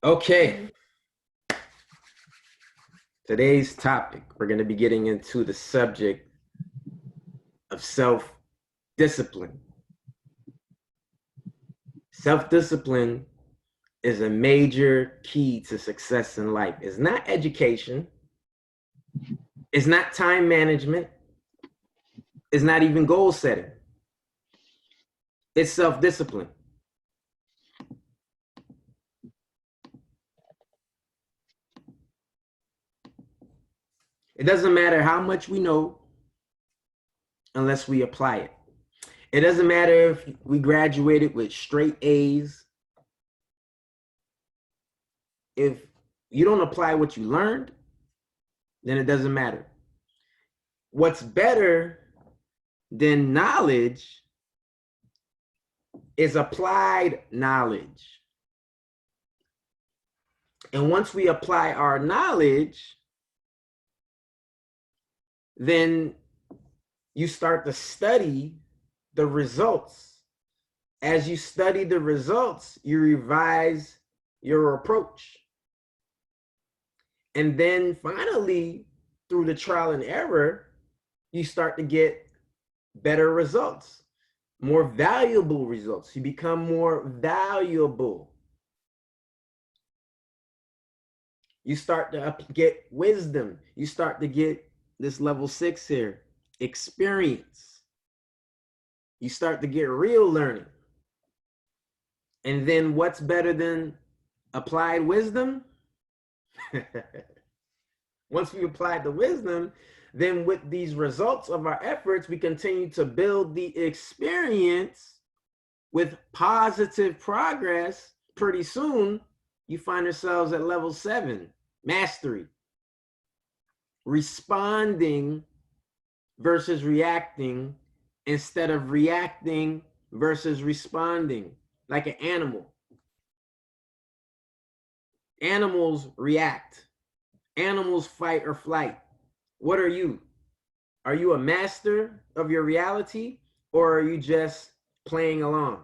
Okay, today's topic, we're going to be getting into the subject of self-discipline. Self-discipline is a major key to success in life. It's not education, it's not time management, it's not even goal setting. It's self-discipline. It doesn't matter how much we know unless we apply it. It doesn't matter if we graduated with straight A's. If you don't apply what you learned, then it doesn't matter. What's better than knowledge is applied knowledge. And once we apply our knowledge, then you start to study the results. As you study the results, you revise your approach. And then finally, through the trial and error, you start to get better results, more valuable results. You become more valuable. You start to get wisdom. You start to get this level 6 here, experience. You start to get real learning. And then what's better than applied wisdom? Once we applied the wisdom, then with these results of our efforts, we continue to build the experience with positive progress. Pretty soon, you find yourselves at level 7, mastery. Responding versus reacting instead of reacting versus responding, like an animal. Animals react. Animals fight or flight. What are you? Are you a master of your reality, or are you just playing along?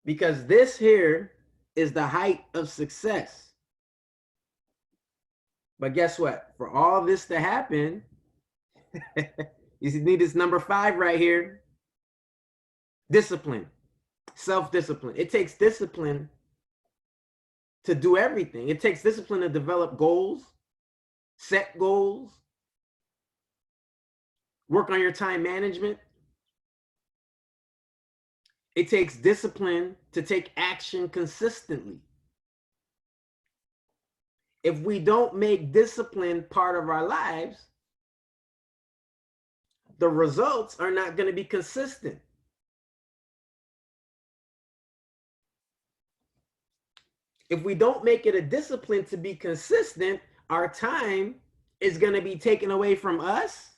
Because this here is the height of success. But guess what? For all this to happen, you need this number 5 right here. Discipline, self-discipline. It takes discipline to do everything. It takes discipline to develop goals, set goals, work on your time management. It takes discipline to take action consistently. If we don't make discipline part of our lives, the results are not going to be consistent. If we don't make it a discipline to be consistent, our time is going to be taken away from us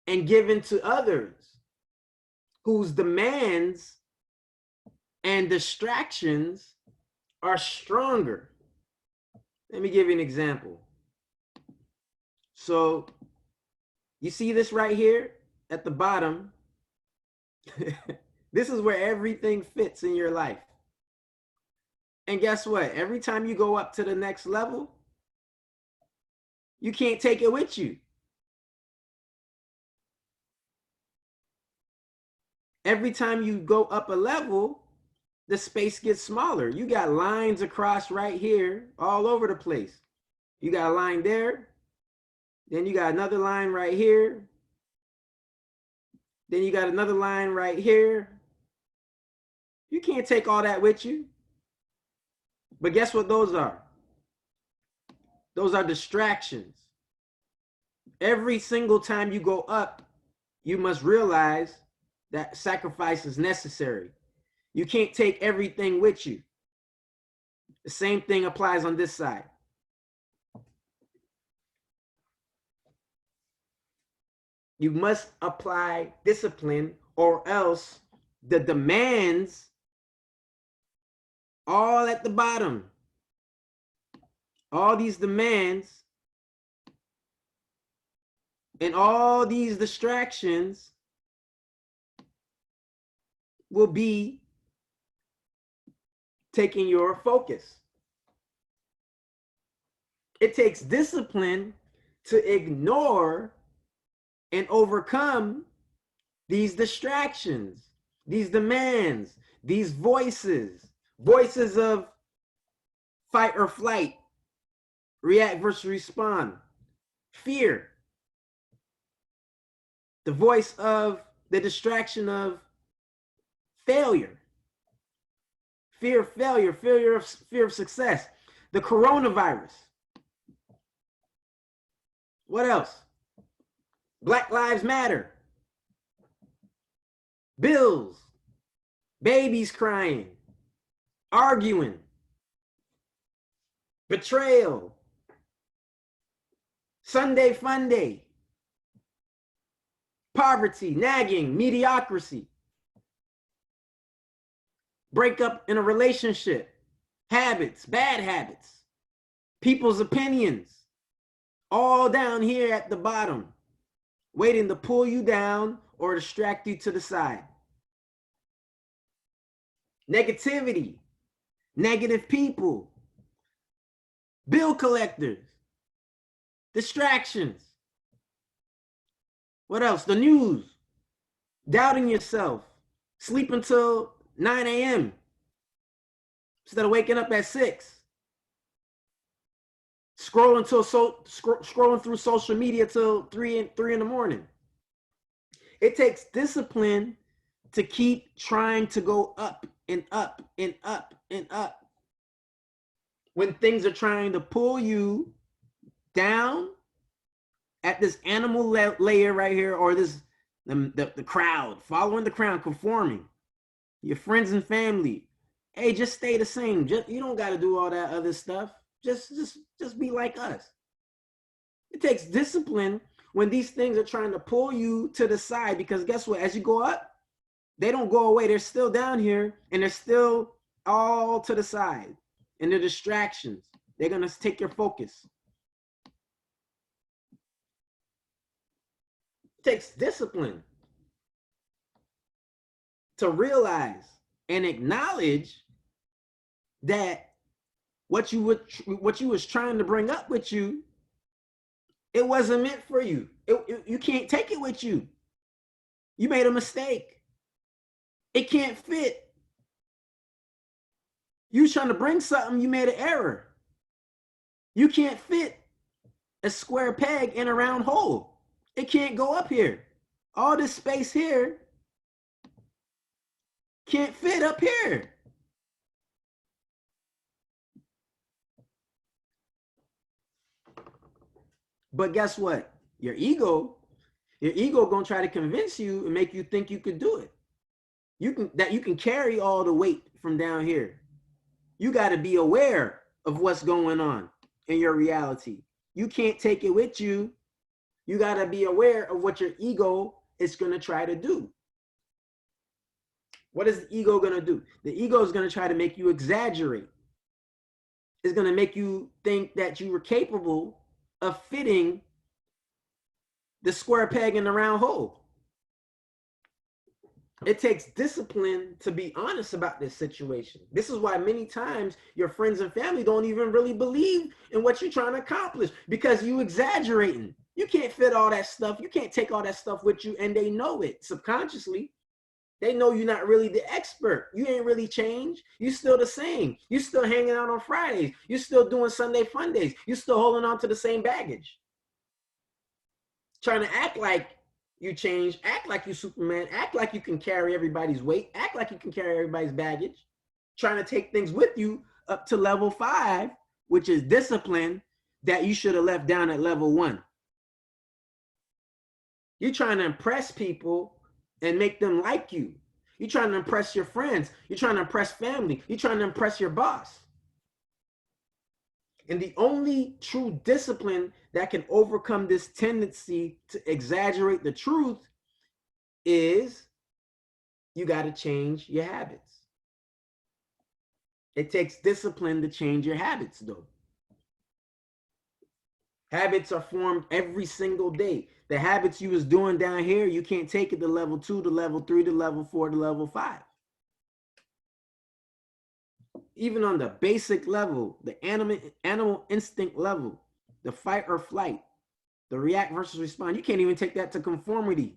and given to others whose demands and distractions are stronger. Let me give you an example. So you see this right here at the bottom? This is where everything fits in your life. And guess what? Every time you go up to the next level, you can't take it with you. Every time you go up a level, the space gets smaller. You got lines across right here all over the place. You got a line there, then you got another line right here, then you got another line right here. You can't take all that with you. But guess what those are? Those are distractions. Every single time you go up, you must realize that sacrifice is necessary. You can't take everything with you. The same thing applies on this side. You must apply discipline, or else the demands all at the bottom, all these demands and all these distractions will be taking your focus. It takes discipline to ignore and overcome these distractions, these demands, these voices of fight or flight, react versus respond, fear, the voice of the distraction of failure, fear of failure, fear of success, the coronavirus. What else? Black Lives Matter, bills, babies crying, arguing, betrayal, Sunday fun day, poverty, nagging, mediocrity, breakup in a relationship, habits, bad habits, people's opinions, all down here at the bottom, waiting to pull you down or distract you to the side. Negativity, negative people, bill collectors, distractions. What else? The news, doubting yourself, sleep until 9 a.m. instead of waking up at 6. Scrolling through social media till 3 in the morning. It takes discipline to keep trying to go up and up and up and up. When things are trying to pull you down at this animal layer right here, or this the crowd, following the crowd, conforming, your friends and family, hey, just stay the same. You don't got to do all that other stuff. Just be like us. It takes discipline when these things are trying to pull you to the side, because guess what? As you go up, they don't go away. They're still down here, and they're still all to the side. And they're distractions. They're going to take your focus. It takes discipline to realize and acknowledge that what you was trying to bring up with you, it wasn't meant for you. You can't take it with you. You made a mistake. It can't fit. You trying to bring something, you made an error. You can't fit a square peg in a round hole. It can't go up here. All this space here can't fit up here. But guess what? Your ego gonna try to convince you and make you think you could do it. You can carry all the weight from down here. You got to be aware of what's going on in your reality. You can't take it with you. You got to be aware of what your ego is going to try to do. What is the ego going to do? The ego is going to try to make you exaggerate. It's going to make you think that you were capable of fitting the square peg in the round hole. It takes discipline to be honest about this situation. This is why many times your friends and family don't even really believe in what you're trying to accomplish, because you exaggerating. You can't fit all that stuff. You can't take all that stuff with you, and they know it subconsciously. They know you're not really the expert. You ain't really changed. You still the same. You still hanging out on Fridays. You still doing Sunday fun days. You still holding on to the same baggage. Trying to act like you change, act like you Superman, act like you can carry everybody's weight, act like you can carry everybody's baggage, trying to take things with you up to level 5, which is discipline that you should have left down at level 1. You're trying to impress people and make them like you. You're trying to impress your friends. You're trying to impress family. You're trying to impress your boss. And the only true discipline that can overcome this tendency to exaggerate the truth is you got to change your habits. It takes discipline to change your habits, though. Habits are formed every single day. The habits you was doing down here, you can't take it to level 2, to level 3, to level 4, to level 5. even on the basic level, the animal instinct level, the fight or flight, the react versus respond, you can't even take that to conformity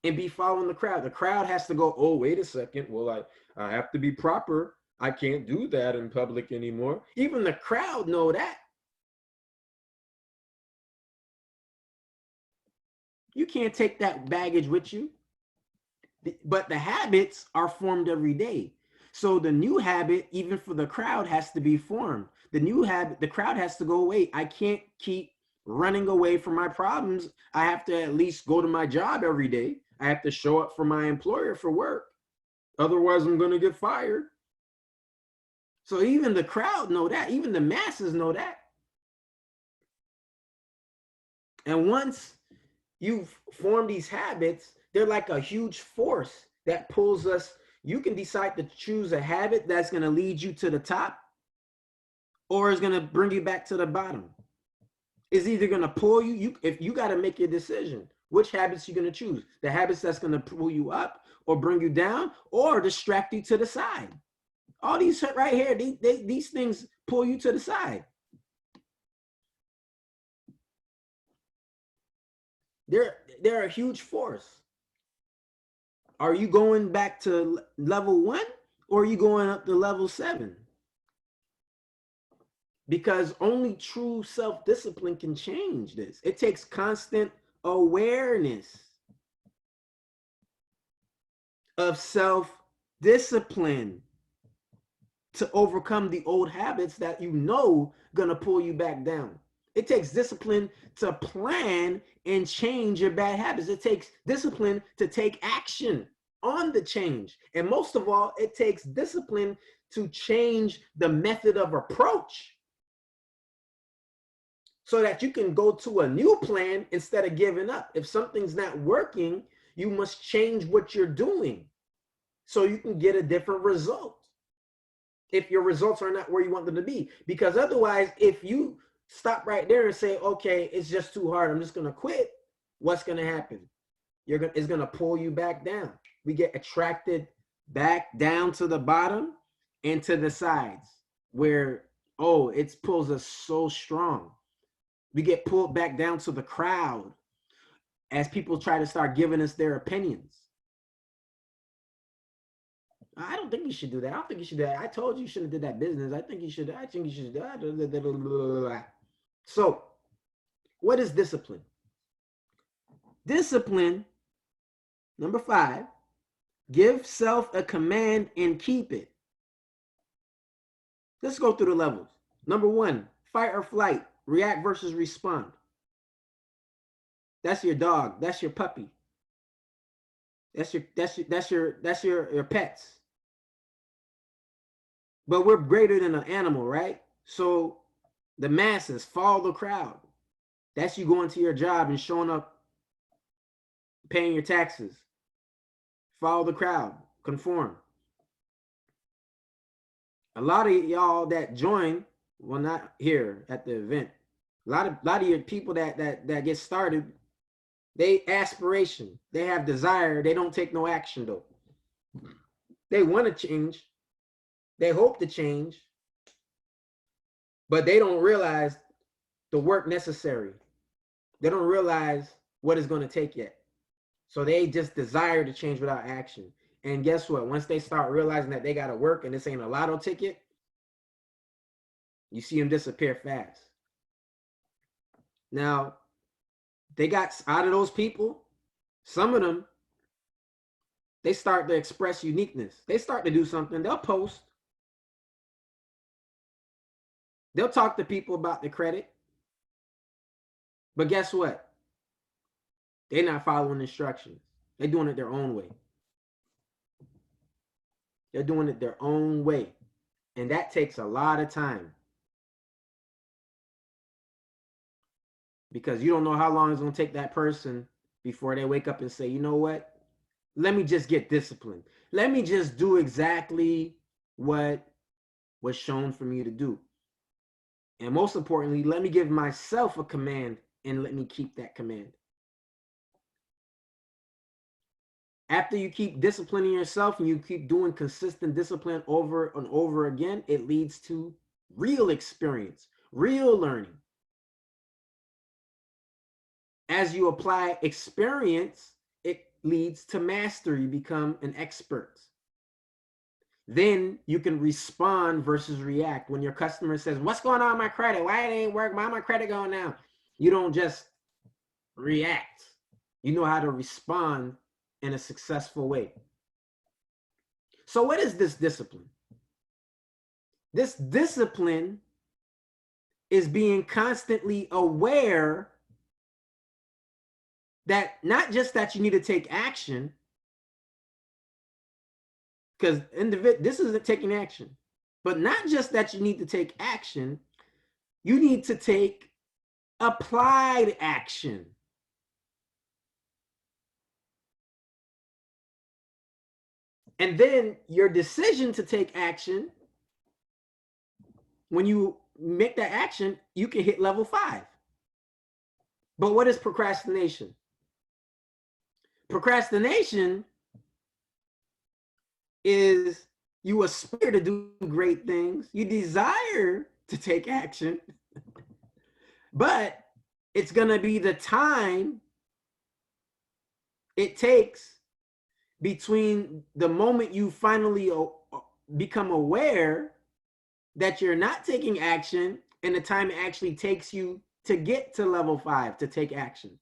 and be following the crowd. The crowd has to go, oh, wait a second. Well, I have to be proper. I can't do that in public anymore. Even the crowd know that. You can't take that baggage with you. But the habits are formed every day. So the new habit, even for the crowd, has to be formed. The new habit, the crowd has to go away. I can't keep running away from my problems. I have to at least go to my job every day. I have to show up for my employer for work. Otherwise, I'm going to get fired. So even the crowd know that. Even the masses know that. And once you form these habits, they're like a huge force that pulls us. You can decide to choose a habit that's going to lead you to the top or is going to bring you back to the bottom. It's either going to pull you, if you got to make your decision, which habits you're going to choose. The habits that's going to pull you up or bring you down or distract you to the side. All these right here, these things pull you to the side. They're a huge force. Are you going back to level 1 or are you going up to level 7? Because only true self-discipline can change this. It takes constant awareness of self-discipline to overcome the old habits that you know gonna pull you back down. It takes discipline to plan and change your bad habits. It takes discipline to take action on the change. And most of all, it takes discipline to change the method of approach so that you can go to a new plan instead of giving up. If something's not working, you must change what you're doing so you can get a different result if your results are not where you want them to be. Because otherwise, if you stop right there and say, okay, it's just too hard, I'm just going to quit, what's going to happen? It's going to pull you back down. We get attracted back down to the bottom and to the sides where, oh, it pulls us so strong. We get pulled back down to the crowd as people try to start giving us their opinions. I don't think you should do that. I don't think you should do that. I told you you shouldn't have did that business. I think you should do that. So, what is discipline? Discipline, number 5, give self a command and keep it. Let's go through the levels. Number 1, fight or flight, react versus respond. That's your dog. That's your puppy. That's your pets. But we're greater than an animal, right? So the masses follow the crowd. That's you going to your job and showing up, paying your taxes. Follow the crowd, conform. A lot of y'all that join, well, not here at the event. A lot of your people that get started, they aspiration, they have desire, they don't take no action though. They want to change, they hope to change, but they don't realize the work necessary. They don't realize what it's going to take yet. So they just desire to change without action. And guess what? Once they start realizing that they got to work and this ain't a lotto ticket, you see them disappear fast. Now, they got out of those people, some of them, they start to express uniqueness. They start to do something. They'll post. They'll talk to people about the credit. But guess what? They're not following instructions. They're doing it their own way. They're doing it their own way. And that takes a lot of time. Because you don't know how long it's going to take that person before they wake up and say, you know what? Let me just get disciplined. Let me just do exactly what was shown for me to do. And most importantly, let me give myself a command and let me keep that command. After you keep disciplining yourself and you keep doing consistent discipline over and over again, it leads to real experience, real learning. As you apply experience, it leads to mastery. You become an expert. Then you can respond versus react. When your customer says, "What's going on with my credit? Why it ain't work? Why my credit going down?" You don't just react. You know how to respond in a successful way. So what is this discipline? This discipline is being constantly aware that not just that you need to take action, because this isn't taking action, but not just that you need to take action, you need to take applied action. And then your decision to take action, when you make that action, you can hit level 5. But what is procrastination? Procrastination is you aspire to do great things, you desire to take action, but it's going to be the time it takes between the moment you finally become aware that you're not taking action and the time it actually takes you to get to level 5 to take action.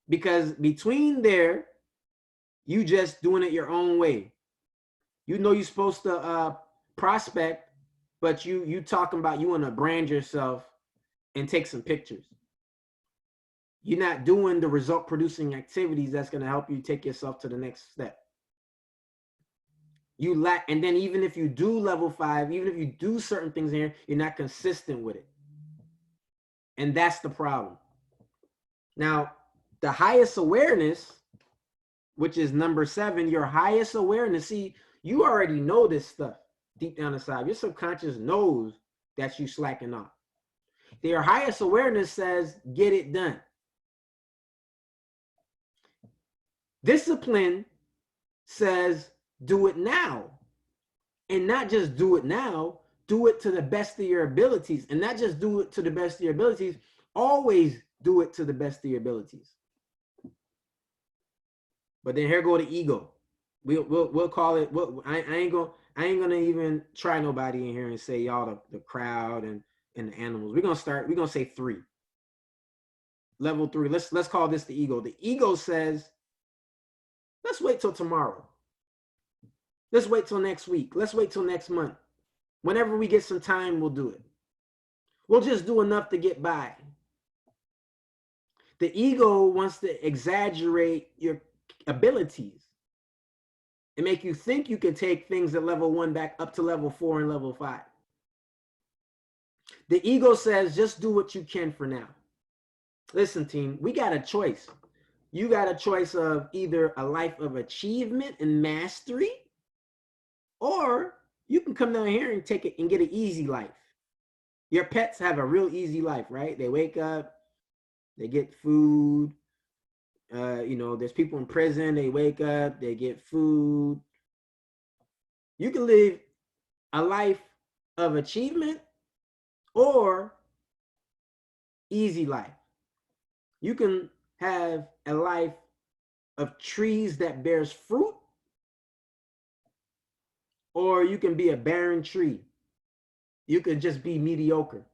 Because between there, you just doing it your own way. You know you're supposed to prospect, but you talking about you want to brand yourself and take some pictures. You're not doing the result producing activities that's going to help you take yourself to the next step. You lack, and then even if you do level 5, even if you do certain things here, you're not consistent with it. And that's the problem. Now, the highest awareness, which is number 7, your highest awareness. See, you already know this stuff deep down inside. Your subconscious knows that you slacking off. Your highest awareness says, get it done. Discipline says, do it now. And not just do it now, do it to the best of your abilities. And not just do it to the best of your abilities, always do it to the best of your abilities. But then here go the ego. We'll call it. I ain't gonna even try nobody in here and say y'all the crowd and the animals. We're gonna say 3. Level 3. Let's call this the ego. The ego says, let's wait till tomorrow. Let's wait till next week. Let's wait till next month. Whenever we get some time, we'll do it. We'll just do enough to get by. The ego wants to exaggerate your abilities and make you think you can take things at level 1 back up to level 4 and level 5. The ego says, just do what you can for now. Listen, team, we got a choice. You got a choice of either a life of achievement and mastery, or you can come down here and take it and get an easy life. Your pets have a real easy life, right? They wake up, they get food. There's people in prison, they wake up, they get food. You can live a life of achievement or easy life. You can have a life of trees that bears fruit, or you can be a barren tree. You can just be mediocre.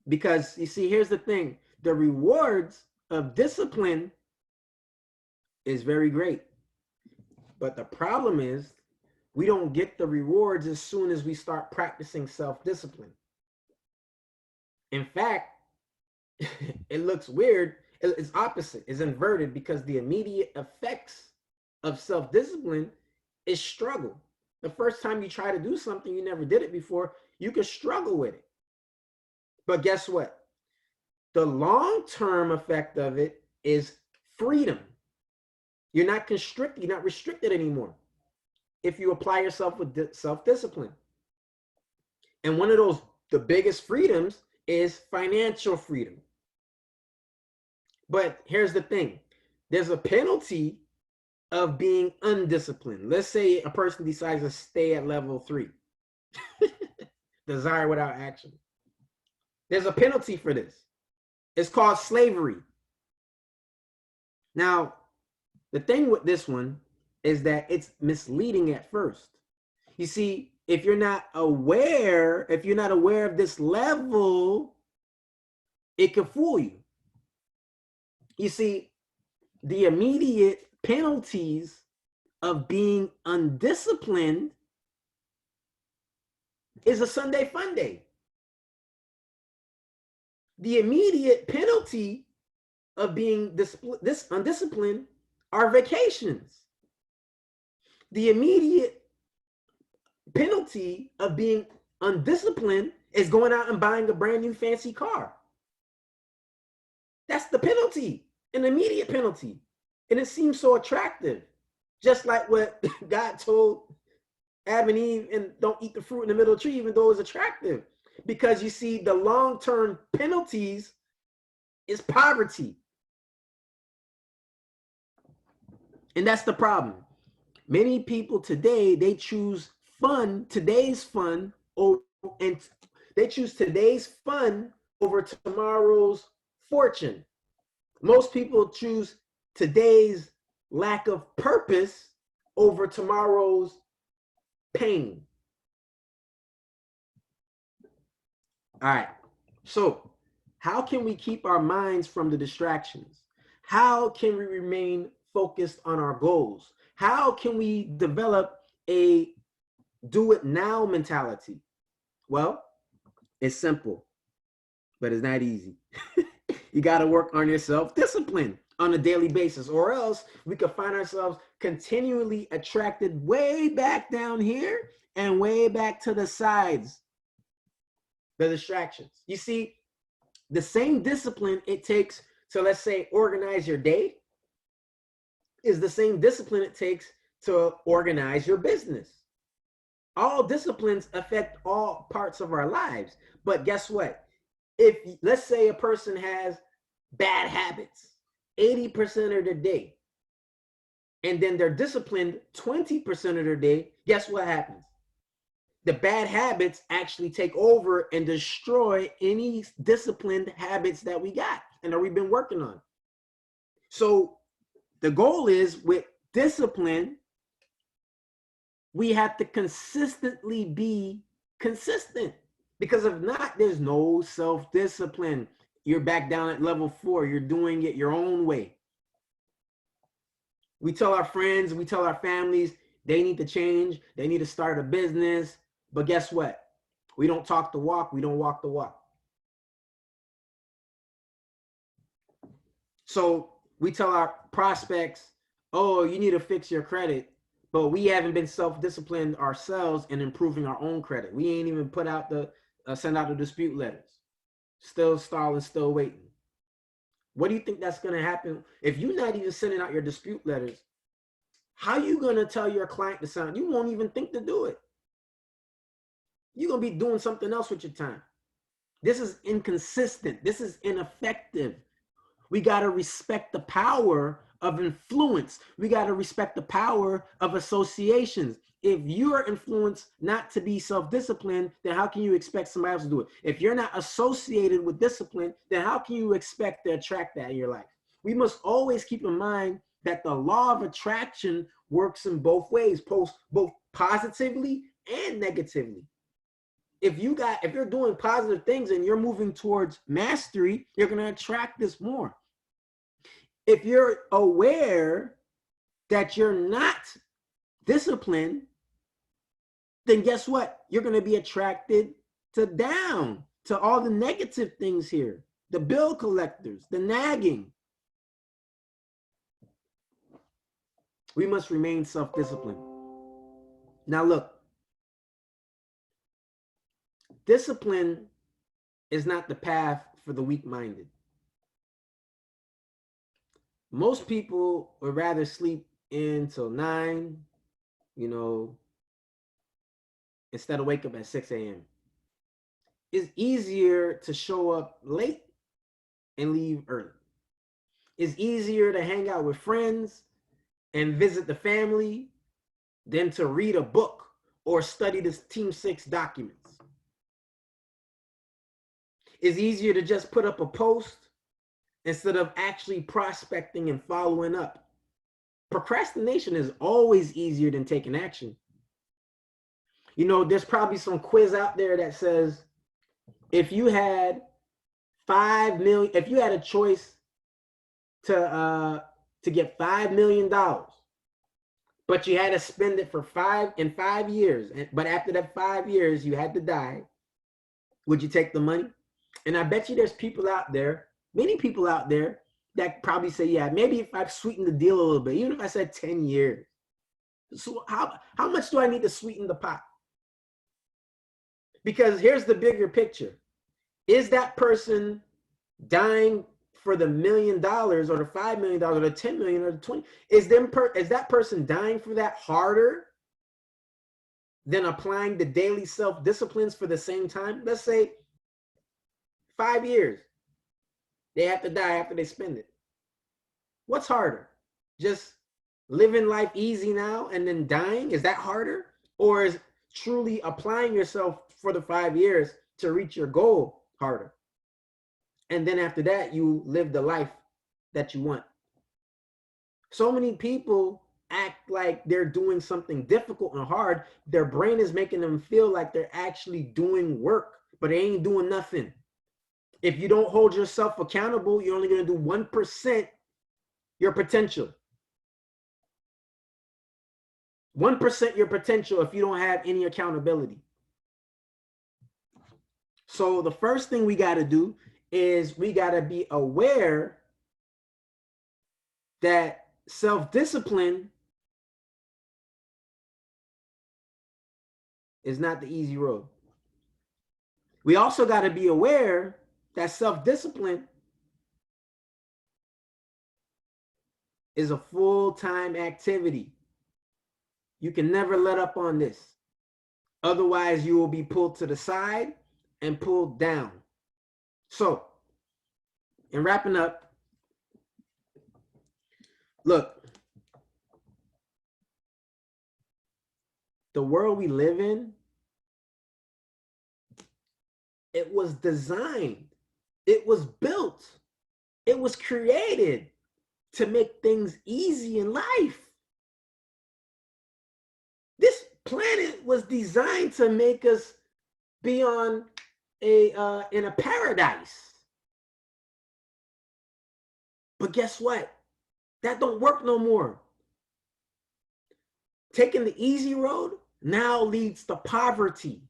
Because you see, here's the thing. The rewards of discipline is very great. But the problem is we don't get the rewards as soon as we start practicing self-discipline. In fact, it looks weird. It's opposite. It's inverted, because the immediate effects of self-discipline is struggle. The first time you try to do something, you never did it before, you could struggle with it. But guess what? The long-term effect of it is freedom. You're not constricted, you're not restricted anymore if you apply yourself with self-discipline. And one of those, the biggest freedoms, is financial freedom. But here's the thing. There's a penalty of being undisciplined. Let's say a person decides to stay at level 3. Desire without action. There's a penalty for this. It's called slavery. Now, the thing with this one is that it's misleading at first. You see, if you're not aware of this level, it could fool you. You see, the immediate penalties of being undisciplined is a Sunday fun day. The immediate penalty of being undisciplined are vacations. The immediate penalty of being undisciplined is going out and buying a brand new fancy car. That's the penalty, an immediate penalty. And it seems so attractive. Just like what God told Adam and Eve, and don't eat the fruit in the middle of the tree, even though it's attractive. Because you see, the long-term penalties is poverty. And that's the problem. Many people today, they choose fun, today's fun, and they choose today's fun over tomorrow's fortune. Most people choose today's lack of purpose over tomorrow's pain. All right. So, how can we keep our minds from the distractions? How can we remain focused on our goals? How can we develop a do it now mentality? Well, it's simple, but it's not easy. You got to work on your self-discipline on a daily basis, or else we could find ourselves continually attracted way back down here and way back to the sides, the distractions. You see, the same discipline it takes to, let's say, organize your day is the same discipline it takes to organize your business. All disciplines affect all parts of our lives. But guess what? If, let's say, a person has bad habits 80% of the day, and then they're disciplined 20% of their day, guess what happens? The bad habits actually take over and destroy any disciplined habits that we got and that we've been working on. So the goal is, with discipline, we have to consistently be consistent, because if not, there's no self-discipline. You're back down at level 4. You're doing it your own way. We tell our friends, we tell our families, they need to change. They need to start a business. But guess what? We don't talk the walk. We don't walk the walk. So we tell our prospects, oh, you need to fix your credit. But we haven't been self-disciplined ourselves in improving our own credit. We ain't even put out send out the dispute letters. Still stalling, still waiting. What do you think that's going to happen if you're not even sending out your dispute letters? How are you going to tell your client to sign? You won't even think to do it. You're going to be doing something else with your time. This is inconsistent. This is ineffective. We got to respect the power of influence. We got to respect the power of associations. If you are influenced not to be self-disciplined, then how can you expect somebody else to do it? If you're not associated with discipline, then how can you expect to attract that in your life? We must always keep in mind that the law of attraction works in both ways, both positively and negatively. If you're doing positive things and you're moving towards mastery, you're going to attract this more. If you're aware that you're not disciplined, then guess what? You're going to be attracted to all the negative things here, the bill collectors, the nagging. We must remain self-disciplined. Now look, discipline is not the path for the weak-minded. Most people would rather sleep in till 9, instead of wake up at 6 a.m. It's easier to show up late and leave early. It's easier to hang out with friends and visit the family than to read a book or study the Team 6 documents. It's easier to just put up a post instead of actually prospecting and following up. Procrastination is always easier than taking action. You know, there's probably some quiz out there that says if you had 5 million, if you had a choice to get $5 million, but you had to spend it for 5 years, but after that 5 years you had to die, would you take the money? And I bet you there's people out there, many people out there, that probably say, yeah, maybe if I sweeten the deal a little bit, even if I said 10 years. So how much do I need to sweeten the pot? Because here's the bigger picture. Is that person dying for the $1 million or the $5 million or the 10 million or the 20? Is that person dying for that harder than applying the daily self-disciplines for the same time? Let's say 5 years. They have to die after they spend it. What's harder? Just living life easy now and then dying? Is that harder? Or is truly applying yourself for the 5 years to reach your goal harder? And then after that, you live the life that you want. So many people act like they're doing something difficult and hard. Their brain is making them feel like they're actually doing work, but they ain't doing nothing. If you don't hold yourself accountable, you're only going to do 1% your potential. 1% your potential if you don't have any accountability. So the first thing we got to do is we got to be aware that self-discipline is not the easy road. We also got to be aware that self-discipline is a full-time activity. You can never let up on this. Otherwise, you will be pulled to the side and pulled down. So, in wrapping up, look, the world we live in, it was designed, it was built, it was created to make things easy in life. This planet was designed to make us be on in a paradise. But guess what? That don't work no more. Taking the easy road now leads to poverty.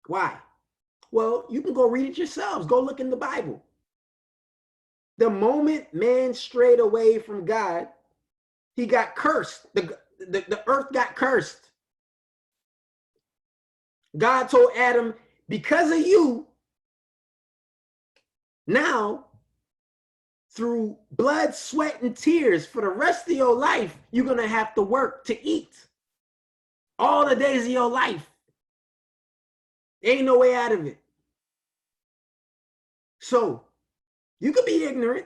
Why? Well, you can go read it yourselves. Go look in the Bible. The moment man strayed away from God, he got cursed. The earth got cursed. God told Adam, because of you, now, through blood, sweat, and tears for the rest of your life, you're going to have to work to eat. All the days of your life. There ain't no way out of it. So, you could be ignorant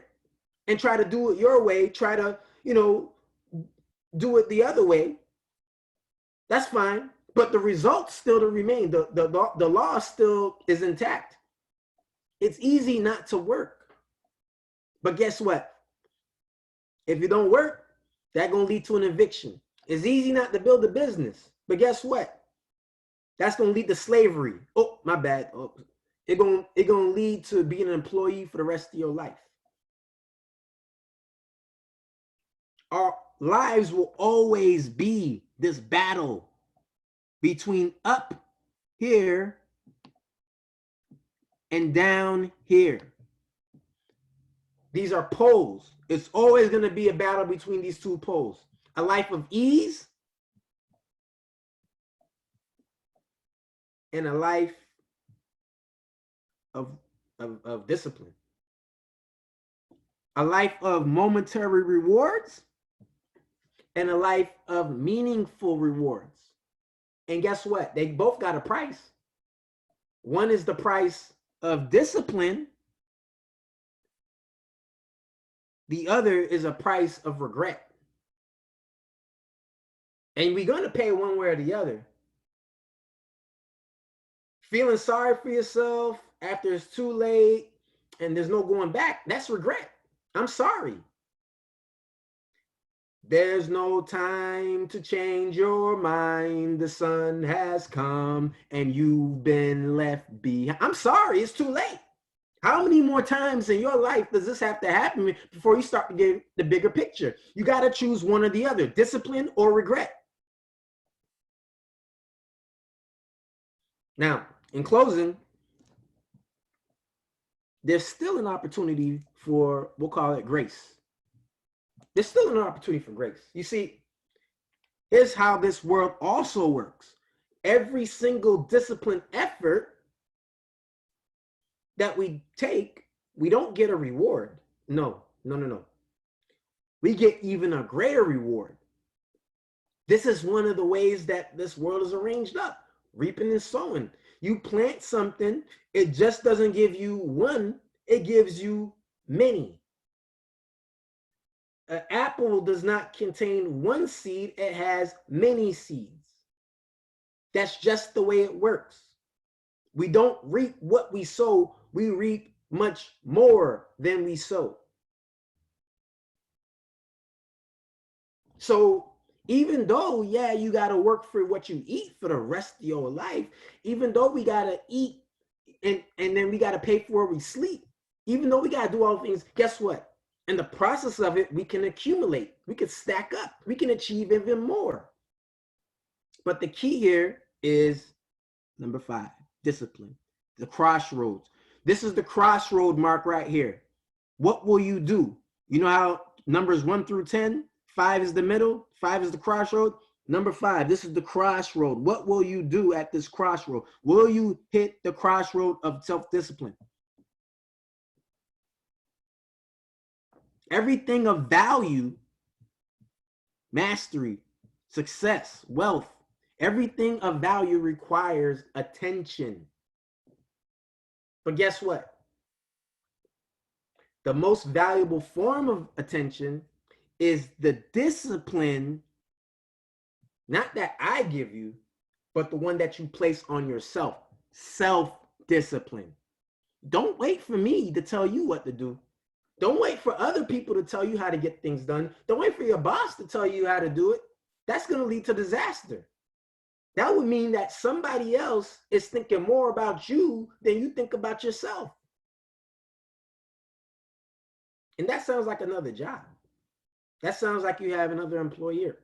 and try to do it your way, try to, do it the other way. That's fine. But the results still to remain. The law still is intact. It's easy not to work. But guess what? If you don't work, that's going to lead to an eviction. It's easy not to build a business. But guess what? That's going to lead to slavery. Oh, my bad. Oh, it's going to lead to being an employee for the rest of your life. Our lives will always be this battle between up here and down here. These are poles. It's always going to be a battle between these two poles. A life of ease and a life of discipline. A life of momentary rewards and a life of meaningful rewards. And guess what? They both got a price. One is the price of discipline. The other is a price of regret. And we're going to pay one way or the other. Feeling sorry for yourself after it's too late and there's no going back, that's regret. I'm sorry. There's no time to change your mind. The sun has come and you've been left behind. I'm sorry, it's too late. How many more times in your life does this have to happen before you start to get the bigger picture? You got to choose one or the other, discipline or regret. Now, in closing, there's still an opportunity for, we'll call it grace. There's still an opportunity for grace. You see, here's how this world also works. Every single disciplined effort that we take, we don't get a reward. No. We get even a greater reward. This is one of the ways that this world is arranged up. Reaping and sowing. You plant something, it just doesn't give you one, it gives you many. An apple does not contain one seed, it has many seeds. That's just the way it works. We don't reap what we sow, we reap much more than we sow. So even though, yeah, you got to work for what you eat for the rest of your life, even though we got to eat and then we got to pay for where we sleep, even though we got to do all things, guess what? In the process of it, we can accumulate, we can stack up, we can achieve even more. But the key here is number 5, discipline, the crossroads. This is the crossroad mark right here. What will you do? You know how numbers 1 through 10, 5 is the middle, 5 is the crossroad. Number 5, this is the crossroad. What will you do at this crossroad? Will you hit the crossroad of self-discipline? Everything of value, mastery, success, wealth, everything of value requires attention. But guess what? The most valuable form of attention is the discipline, not that I give you, but the one that you place on yourself. Self-discipline. Don't wait for me to tell you what to do. Don't wait for other people to tell you how to get things done. Don't wait for your boss to tell you how to do it. That's going to lead to disaster. That would mean that somebody else is thinking more about you than you think about yourself. And that sounds like another job. That sounds like you have another employer.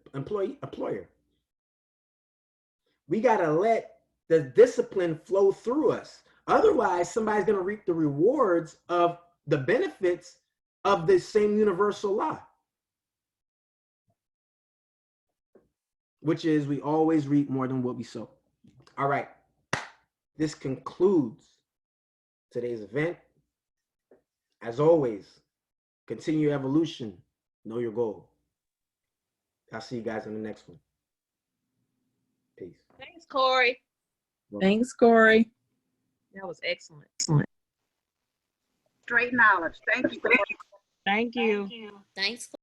We got to let the discipline flow through us. Otherwise, somebody's going to reap the rewards of the benefits of this same universal law, which is we always reap more than what we sow. All right. This concludes today's event. As always, continue your evolution. Know your goal. I'll see you guys in the next one. Peace. Thanks, Corey. Thanks, Corey. That was excellent. Straight knowledge. Thank you. Thank you. Thanks.